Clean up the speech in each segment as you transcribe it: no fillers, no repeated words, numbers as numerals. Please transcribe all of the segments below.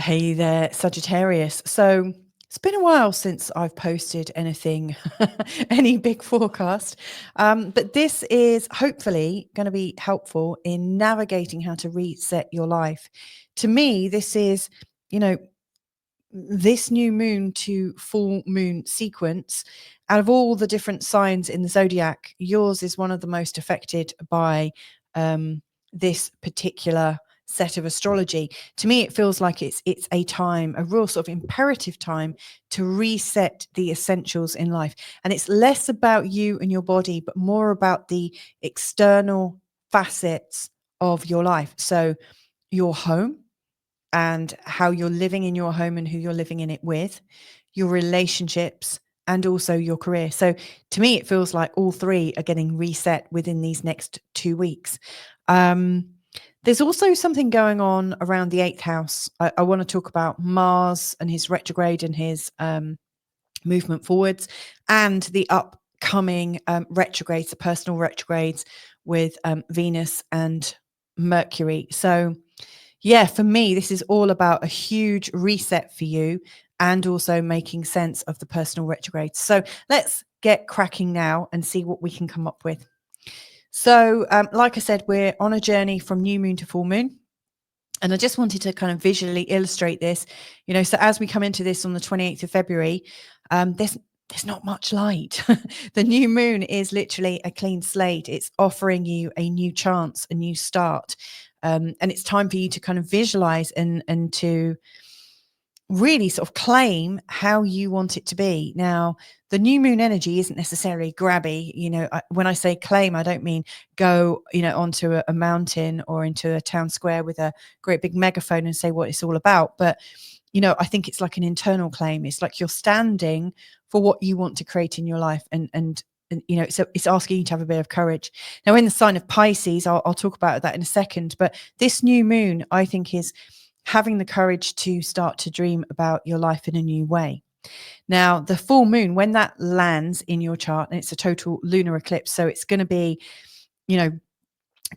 Hey there, Sagittarius. So it's been a while since I've posted anything, any big forecast. But this is hopefully going to be helpful in navigating how to reset your life. To me, this is, you know, this new moon to full moon sequence. Out of all the different signs in the zodiac, yours is one of the most affected by this particular set of astrology. To me, it feels like it's a time, a real sort of imperative time to reset the essentials in life. And it's less about you and your body, but more about the external facets of your life. So your home and how you're living in your home and who you're living in it with, your relationships, and also your career. So to me, it feels like all three are getting reset within these next 2 weeks. There's also something going on around the eighth house. I want to talk about Mars and his retrograde and his movement forwards, and the upcoming retrogrades, the personal retrogrades with Venus and Mercury. So yeah, for me, this is all about a huge reset for you and also making sense of the personal retrograde. So let's get cracking now and see what we can come up with. So, like I said, we're on a journey from new moon to full moon. And I just wanted to kind of visually illustrate this, so as we come into this on the 28th of February, there's not much light. The new moon is literally a clean slate. It's offering you a new chance, a new start. And it's time for you to kind of visualize and to really sort of claim how you want it to be. Now, the new moon energy isn't necessarily grabby. When I say claim, I don't mean go, onto a mountain or into a town square with a great big megaphone and say what it's all about. But, I think it's like an internal claim. It's like you're standing for what you want to create in your life. And so it's asking you to have a bit of courage. Now, in the sign of Pisces, I'll talk about that in a second. But this new moon, I think, is having the courage to start to dream about your life in a new way. Now, the full moon, when that lands in your chart, and it's a total lunar eclipse, so it's going to be,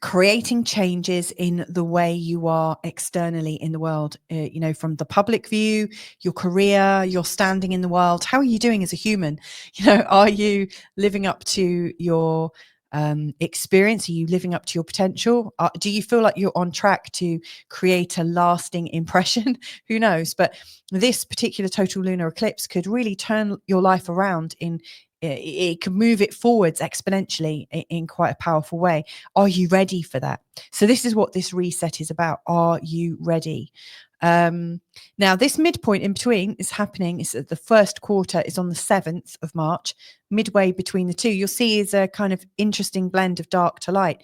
creating changes in the way you are externally in the world, from the public view, your career, your standing in the world. How are you doing as a human? Are you living up to your experience? Are you living up to your potential? Do you feel like you're on track to create a lasting impression? Who knows? But this particular total lunar eclipse could really turn your life around it could move it forwards exponentially in quite a powerful way. Are you ready for that? So this is what this reset is about. Are you ready? Now, this midpoint in between is happening. It's the first quarter is on the 7th of March, midway between the two. You'll see is a kind of interesting blend of dark to light.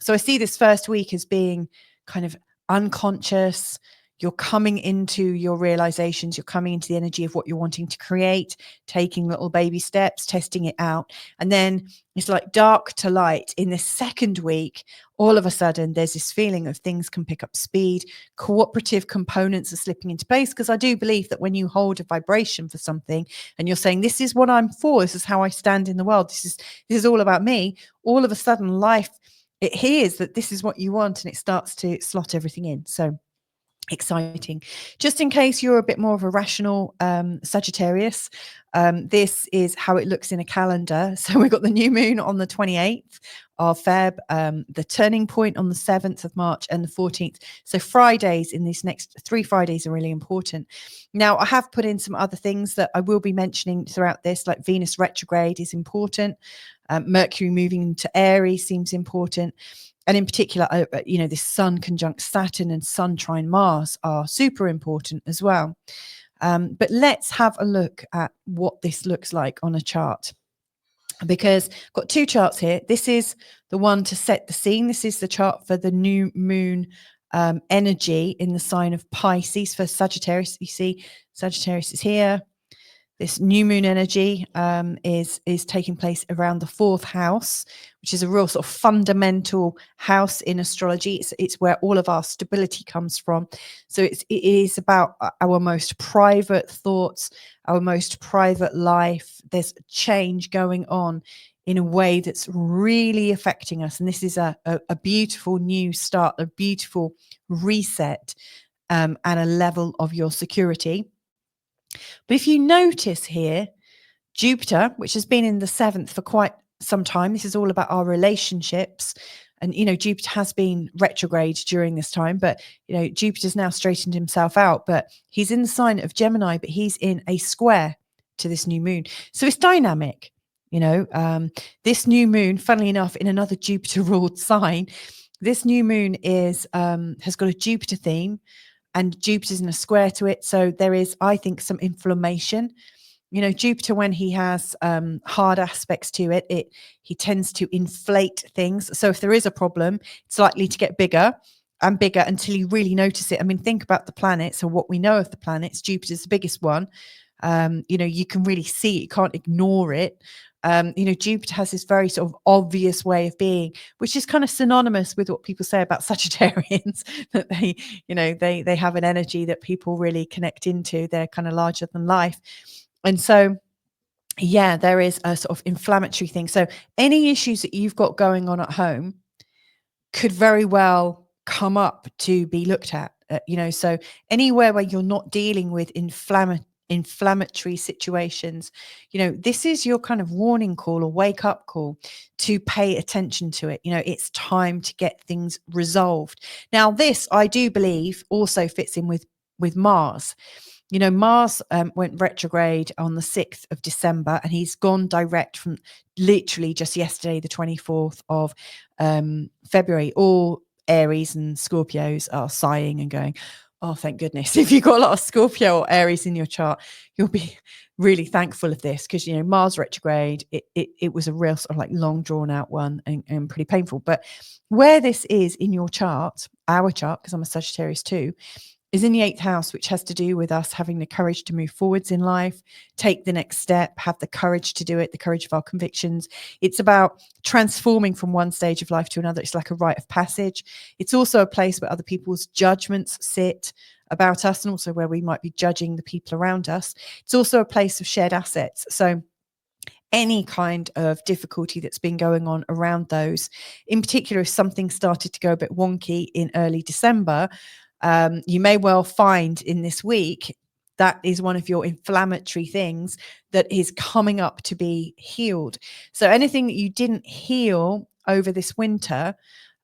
So I see this first week as being kind of unconscious. You're coming into your realizations. You're coming into the energy of what you're wanting to create, taking little baby steps, testing it out. And then it's like dark to light. In the second week, all of a sudden, there's this feeling of things can pick up speed. Cooperative components are slipping into place, because I do believe that when you hold a vibration for something and you're saying, this is what I'm for, this is how I stand in the world, this is all about me, all of a sudden life, it hears that this is what you want and it starts to slot everything in. So exciting. Just in case you're a bit more of a rational Sagittarius, this is how it looks in a calendar. So we've got the new moon on the 28th of Feb, the turning point on the 7th of March and the 14th. So Fridays, in these next 3 Fridays, are really important. Now, I have put in some other things that I will be mentioning throughout this, like Venus retrograde is important. Mercury moving into Aries seems important. And in particular, this Sun conjunct Saturn and Sun trine Mars are super important as well. But let's have a look at what this looks like on a chart, because I've got 2 charts here. This is the one to set the scene. This is the chart for the new moon energy in the sign of Pisces for Sagittarius. You see Sagittarius is here. This new moon energy is taking place around the 4th house, which is a real sort of fundamental house in astrology. It's where all of our stability comes from. So it is about our most private thoughts, our most private life. There's change going on in a way that's really affecting us. And this is a beautiful new start, a beautiful reset. and a level of your security. But if you notice here, Jupiter, which has been in the 7th for quite some time, this is all about our relationships. And, Jupiter has been retrograde during this time, but, Jupiter's now straightened himself out, but he's in the sign of Gemini, but he's in a square to this new moon. So it's dynamic, this new moon, funnily enough, in another Jupiter ruled sign, this new moon has got a Jupiter theme, and Jupiter's in a square to it. So there is, I think, some inflammation. Jupiter, when he has hard aspects to it, he tends to inflate things. So if there is a problem, it's likely to get bigger and bigger until you really notice it. I mean, think about the planets, or what we know of the planets. Jupiter's the biggest one. You can really see it, you can't ignore it. Jupiter has this very sort of obvious way of being, which is kind of synonymous with what people say about Sagittarians, that they have an energy that people really connect into. They're kind of larger than life. And so, yeah, there is a sort of inflammatory thing. So any issues that you've got going on at home could very well come up to be looked at, so anywhere where you're not dealing with inflammatory situations, this is your kind of warning call or wake up call to pay attention to it. It's time to get things resolved. Now, this, I do believe, also fits in with Mars. Mars went retrograde on the 6th of December, and he's gone direct from literally just yesterday, the 24th of February. All Aries and Scorpios are sighing and going, oh, thank goodness. If you've got a lot of Scorpio or Aries in your chart, you'll be really thankful of this, because, Mars retrograde, it was a real sort of like long drawn out one and pretty painful. But where this is in your chart, our chart, because I'm a Sagittarius too, is in the 8th house, which has to do with us having the courage to move forwards in life, take the next step, have the courage to do it, the courage of our convictions. It's about transforming from one stage of life to another. It's like a rite of passage. It's also a place where other people's judgments sit about us, and also where we might be judging the people around us. It's also a place of shared assets. So any kind of difficulty that's been going on around those, in particular, if something started to go a bit wonky in early December, you may well find in this week that is one of your inflammatory things that is coming up to be healed. So anything that you didn't heal over this winter,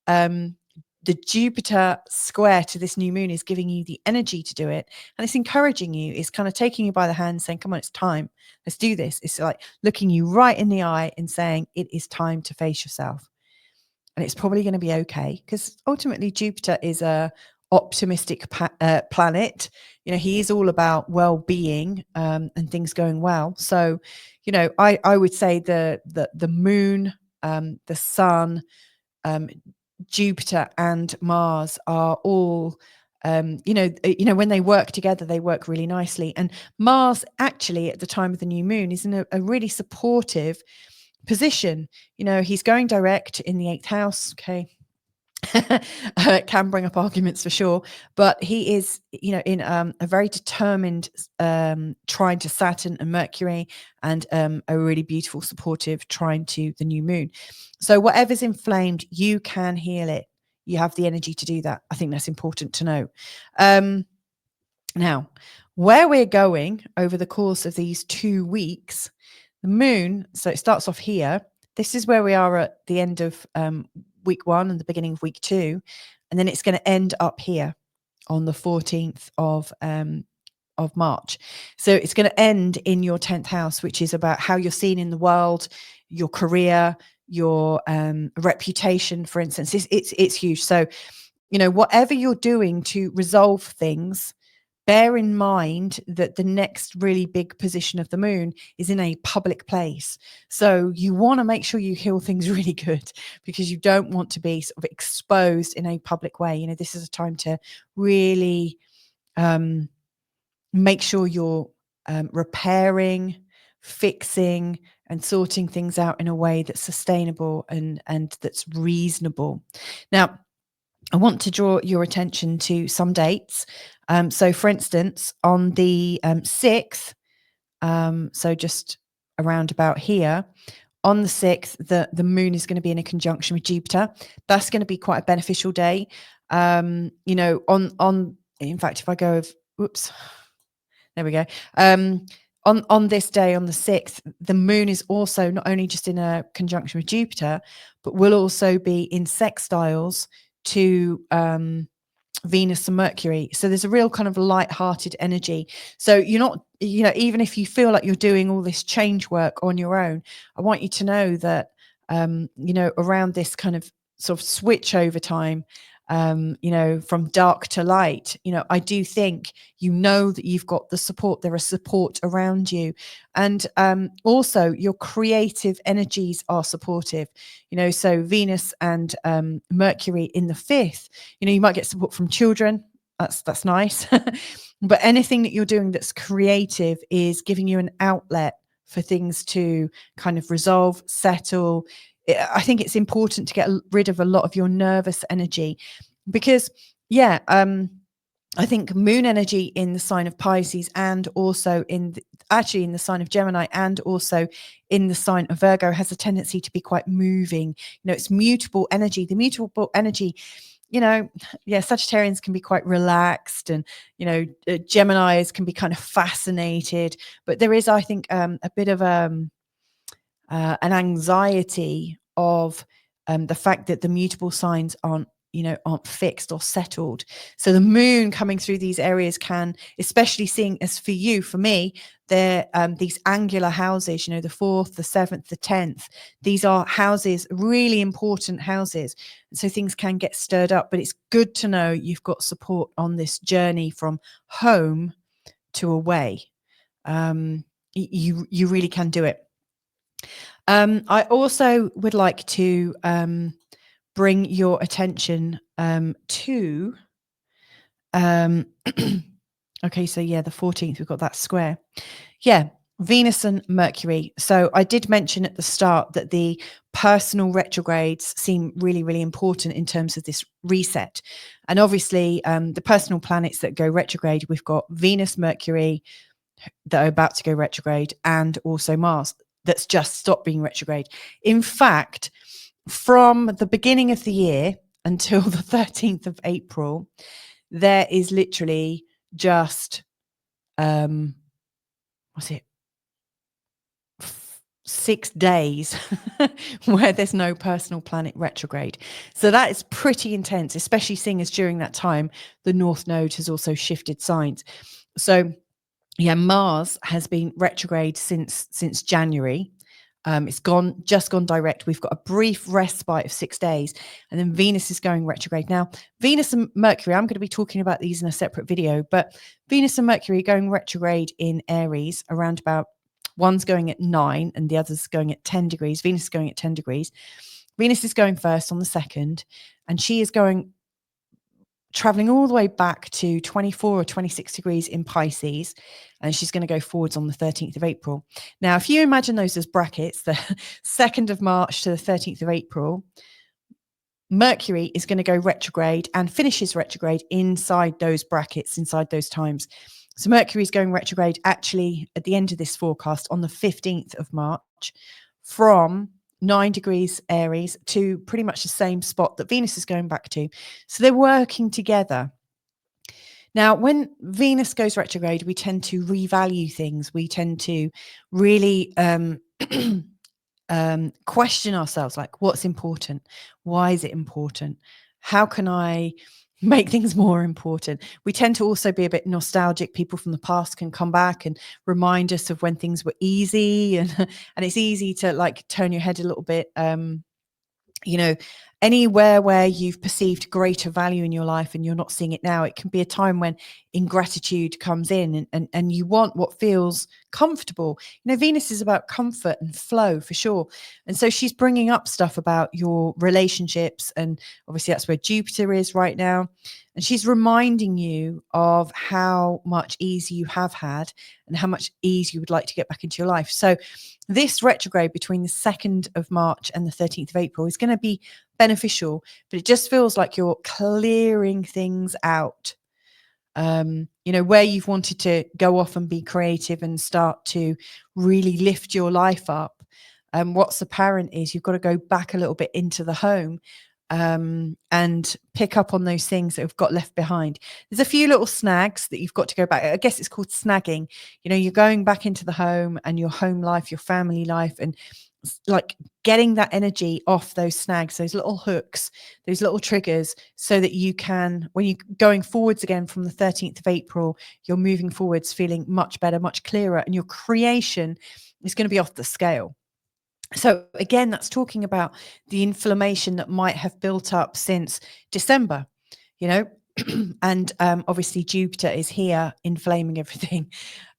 the Jupiter square to this new moon is giving you the energy to do it. And it's encouraging you. It's kind of taking you by the hand saying, come on, it's time. Let's do this. It's like looking you right in the eye and saying, it is time to face yourself. And it's probably going to be okay, because ultimately Jupiter is a optimistic planet. He is all about well-being and things going well. So, I would say the moon, the sun, Jupiter and Mars are all when they work together, they work really nicely. And Mars actually at the time of the new moon is in a really supportive position. He's going direct in the 8th house. Okay. Can bring up arguments for sure, but he is, in a very determined trine to Saturn and Mercury, and a really beautiful supportive trine to the new moon. So whatever's inflamed, you can heal it. You have the energy to do that. I think that's important to know. Now, where we're going over the course of these 2 weeks, the moon, so it starts off here. This is where we are at the end of week 1 and the beginning of week 2, and then it's going to end up here on the 14th of March. So it's going to end in your 10th house, which is about how you're seen in the world, your career, your reputation, for instance. It's huge. So, whatever you're doing to resolve things, bear in mind that the next really big position of the moon is in a public place. So you want to make sure you heal things really good, because you don't want to be sort of exposed in a public way. This is a time to really make sure you're repairing, fixing, and sorting things out in a way that's sustainable and that's reasonable. Now, I want to draw your attention to some dates. So, for instance, on the 6th, so just around about here, on the 6th, the moon is going to be in a conjunction with Jupiter. That's going to be quite a beneficial day. On in fact, if I go, whoops, there we go. On this day, on the 6th, the moon is also not only just in a conjunction with Jupiter, but will also be in sextiles to Venus and Mercury. So there's a real kind of light-hearted energy. So you're not, even if you feel like you're doing all this change work on your own, I want you to know that, around this kind of sort of switch over time, from dark to light, I do think, that you've got the support. There is support around you. And also your creative energies are supportive, so Venus and Mercury in the 5th, you might get support from children. That's nice. But anything that you're doing that's creative is giving you an outlet for things to kind of resolve, settle. I think it's important to get rid of a lot of your nervous energy because, I think moon energy in the sign of Pisces and also in the sign of Gemini and also in the sign of Virgo has a tendency to be quite moving. It's mutable energy. The mutable energy, Sagittarians can be quite relaxed and, Geminis can be kind of fascinated. But there is, I think, a bit of an anxiety of the fact that the mutable signs aren't fixed or settled. So the moon coming through these areas can, especially seeing as for me, they're these angular houses, the 4th, the 7th, the 10th. These are houses, really important houses. So things can get stirred up, but it's good to know you've got support on this journey from home to away. You really can do it. I also would like to bring your attention to okay, so the 14th, we've got that square. Venus and Mercury. So I did mention at the start that the personal retrogrades seem really, really important in terms of this reset. And obviously the personal planets that go retrograde, we've got Venus, Mercury that are about to go retrograde, and also Mars that's just stopped being retrograde. In fact, from the beginning of the year until the 13th of April, there is literally just, 6 days where there's no personal planet retrograde. So that is pretty intense, especially seeing as during that time, the North Node has also shifted signs. So Mars has been retrograde since January. It's just gone direct. We've got a brief respite of 6 days, and then Venus is going retrograde. Now, Venus and Mercury, I'm going to be talking about these in a separate video, but Venus and Mercury going retrograde in Aries around about, one's going at 9 and the other's going at 10 degrees. Venus is going at 10 degrees. Venus is going first on the 2nd, and she is traveling all the way back to 24 or 26 degrees in Pisces, and she's going to go forwards on the 13th of April. Now, if you imagine those as brackets, the 2nd of March to the 13th of April, Mercury is going to go retrograde and finishes retrograde inside those brackets, inside those times. So Mercury is going retrograde actually at the end of this forecast on the 15th of March from 9 degrees Aries to pretty much the same spot that Venus is going back to. So they're working together. Now, when Venus goes retrograde, we tend to revalue things. We tend to really question ourselves, like, what's important? Why is it important? How can I make things more important? We tend to also be a bit nostalgic. People from the past can come back and remind us of when things were easy, and it's easy to like turn your head a little bit. Anywhere where you've perceived greater value in your life and you're not seeing it now, it can be a time when ingratitude comes in and you want what feels comfortable. Venus is about comfort and flow for sure. And so she's bringing up stuff about your relationships. And obviously that's where Jupiter is right now. And she's reminding you of how much ease you have had and how much ease you would like to get back into your life. So this retrograde between the 2nd of March and the 13th of April is going to be beneficial, but it just feels like you're clearing things out. Where you've wanted to go off and be creative and start to really lift your life up. What's apparent is you've got to go back a little bit into the home and pick up on those things that have got left behind. There's a few little snags that you've got to go back. I guess it's called snagging. You're going back into the home and your home life, your family life, and like getting that energy off those snags, those little hooks, those little triggers, so that you can, when you're going forwards again from the 13th of April, you're moving forwards feeling much better, much clearer, and your creation is going to be off the scale. So again, that's talking about the inflammation that might have built up since December, and obviously Jupiter is here inflaming everything.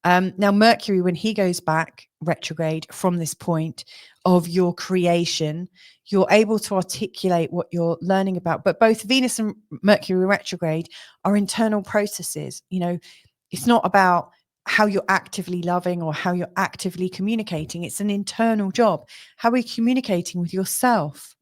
Now Mercury, when he goes back retrograde from this point of your creation, you're able to articulate what you're learning about. But both Venus and Mercury retrograde are internal processes. It's not about how you're actively loving or how you're actively communicating. It's an internal job. How are you communicating with yourself?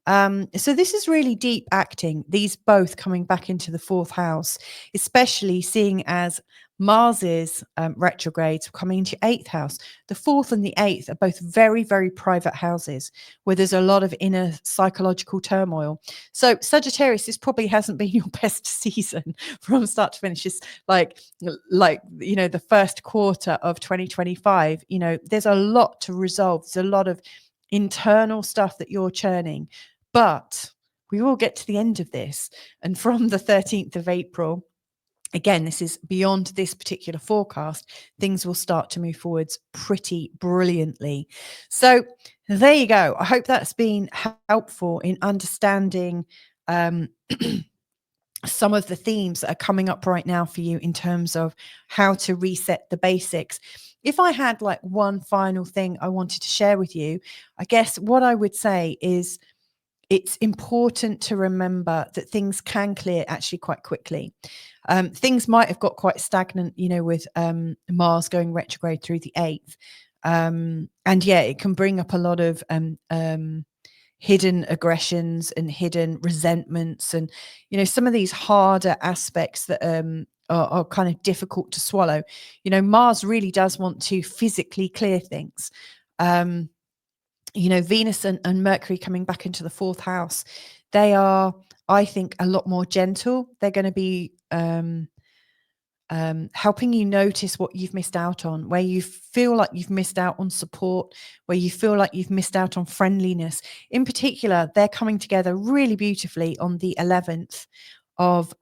So this is really deep acting, these both coming back into the fourth house, especially seeing as Mars's retrogrades coming into your eighth house. The fourth and the eighth are both very, very private houses where there's a lot of inner psychological turmoil. So Sagittarius, this probably hasn't been your best season from start to finish. It's like the first quarter of 2025, there's a lot to resolve. There's a lot of internal stuff that you're churning. But we will get to the end of this. And from the 13th of April, again, this is beyond this particular forecast, things will start to move forwards pretty brilliantly. So there you go. I hope that's been helpful in understanding some of the themes that are coming up right now for you in terms of how to reset the basics. If I had like one final thing I wanted to share with you, I guess what I would say is, it's important to remember that things can clear actually quite quickly. Things might have got quite stagnant, with Mars going retrograde through the 8th. And yeah, it can bring up a lot of hidden aggressions and hidden resentments, and some of these harder aspects that are kind of difficult to swallow. Mars really does want to physically clear things. Venus and Mercury coming back into the fourth house, they are, I think, a lot more gentle. They're going to be helping you notice what you've missed out on, where you feel like you've missed out on support, where you feel like you've missed out on friendliness. In particular, they're coming together really beautifully on the 11th of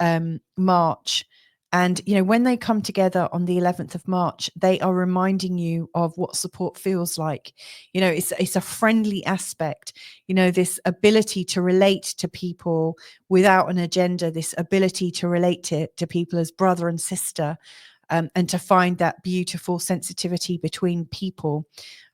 March. And, when they come together on the 11th of March, they are reminding you of what support feels like. It's a friendly aspect, this ability to relate to people without an agenda, this ability to relate to people as brother and sister, and to find that beautiful sensitivity between people.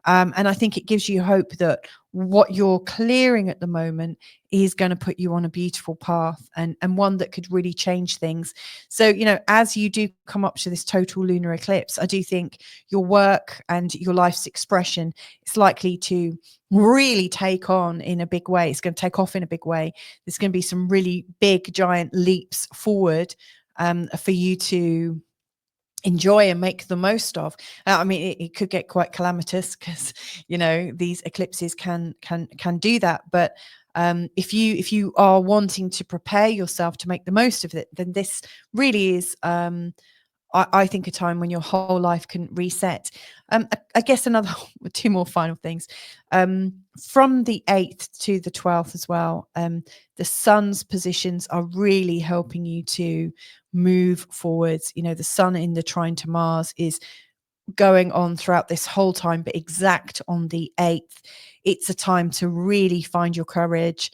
And I think it gives you hope that what you're clearing at the moment is going to put you on a beautiful path, and one that could really change things. So, as you do come up to this total lunar eclipse, I do think your work and your life's expression is likely to really take on in a big way. It's going to take off in a big way. There's going to be some really big, giant leaps forward for you to enjoy and make the most of. It could get quite calamitous because these eclipses can do that, but if you are wanting to prepare yourself to make the most of it, then this really is I think a time when your whole life can reset. I guess another two more final things. From the 8th to the 12th as well, the sun's positions are really helping you to move forwards. The sun in the trine to Mars is going on throughout this whole time, but exact on the 8th, it's a time to really find your courage,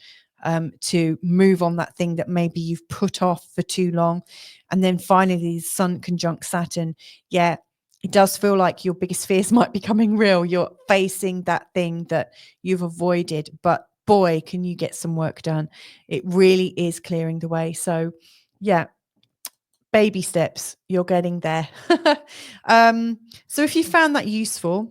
to move on that thing that maybe you've put off for too long. And then finally, the sun conjunct Saturn. Yeah, it does feel like your biggest fears might be coming real. You're facing that thing that you've avoided, but boy, can you get some work done. It really is clearing the way. So yeah, baby steps, you're getting there. So if you found that useful,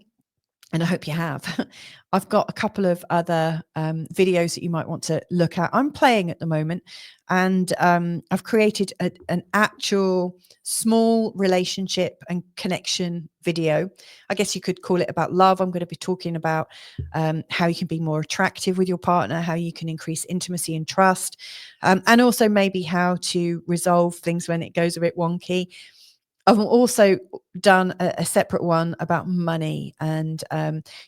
and I hope you have. I've got a couple of other videos that you might want to look at. I'm playing at the moment, and I've created an actual small relationship and connection video. I guess you could call it about love. I'm going to be talking about how you can be more attractive with your partner, how you can increase intimacy and trust, and also maybe how to resolve things when it goes a bit wonky. I've also done a separate one about money and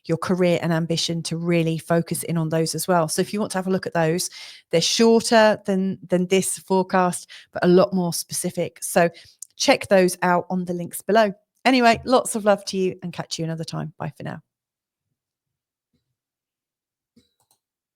your career and ambition, to really focus in on those as well. So if you want to have a look at those, they're shorter than this forecast, but a lot more specific. So check those out on the links below. Anyway, lots of love to you, and catch you another time. Bye for now.